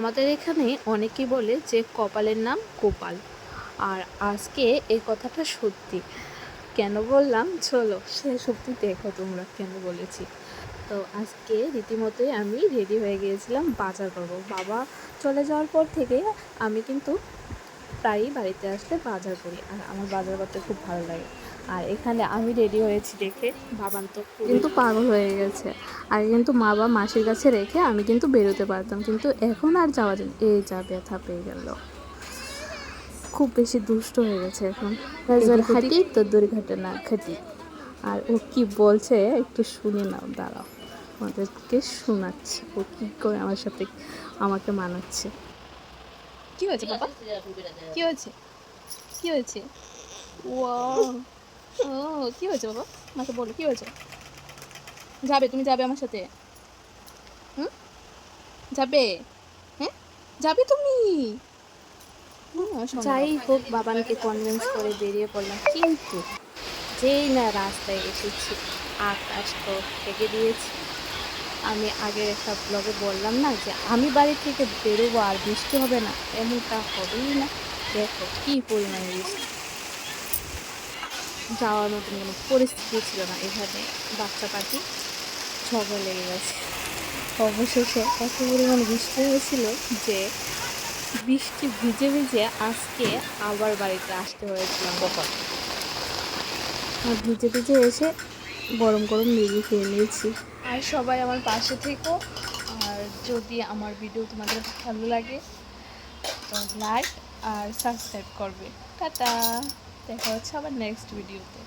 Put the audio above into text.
আমাদের এখানে অনেকেই বলে যে কপালের নাম গোপাল। আর আজকে এই কথাটা সত্যি। কেন বললাম চলো সে সত্যি দেখো তোমরা কেন বলেছি। তো আজকে রীতিমতোই আমি রেডি হয়ে গিয়েছিলাম বাজার করব। বাবা চলে যাওয়ার পর থেকে আমি কিন্তু প্রায়ই বাড়িতে আসলে বাজার করি, আর আমার বাজার করতে খুব ভালো লাগে। আর এখানে আমি রেডি হয়েছি দেখে বাবান তো কিন্তু পাগল হয়ে গেছে। আগে কিন্তু মা বা মাসির কাছে রেখে আমি কিন্তু বেরোতে পারতাম, কিন্তু এখন আর যাওয়া যায় না। এই যা ব্যথা পেয়ে গেল, খুব বেশি দুষ্ট হয়ে গেছে এখন। হাঁটি তো দুর্ঘটনা ঘটি। আর ও কি বলছে একটু শুনে নাও, দাঁড়াও আমাদেরকে শোনাচ্ছে ও কি করে আমার সাথে আমাকে মানাচ্ছে। কি হয়েছে বাবা? কি হয়েছে? কি হয়েছে? ওয়াও! ও কি হয়েছে বাবা? আমাকে বলো কি হয়েছে? যাবে, তুমি যাবে আমার সাথে? হুম? যাবে? হ্যাঁ? যাবে তুমি? যাই হোক, বাবানকে কনভিন্স করে বেরিয়ে পড়লাম, কিন্তু যেই না রাস্তায় এসেছি আকাশ তো ঠেকে দিয়েছে। আমি আগের একটা ব্লগে বললাম না যে আমি বাড়ি থেকে বেরোবো আর বৃষ্টি হবে না, এমনটা হবেই না। দেখো কি পরিমাণ বৃষ্টি, যাওয়ার মতন কোনো পরিস্থিতি ছিল না। এখানে বাচ্চা পাখি ঝগড়া লেগে গেছে। অবশেষে এত পরিমাণ বৃষ্টি হয়েছিল যে বৃষ্টি ভিজে ভিজে আজকে আবার বাড়িতে আসতে হয়েছিল কখন। আর ভিজে ভিজে এসে গরম গরম ম্যাগি খেয়ে নিয়েছি। আর সবাই আমার পাশে থেকো, আর যদি আমার ভিডিও তোমাদের ভালো লাগে তো লাইক আর সাবস্ক্রাইব করবে। টাটা, দেখা হচ্ছে আবার নেক্সট ভিডিওতে।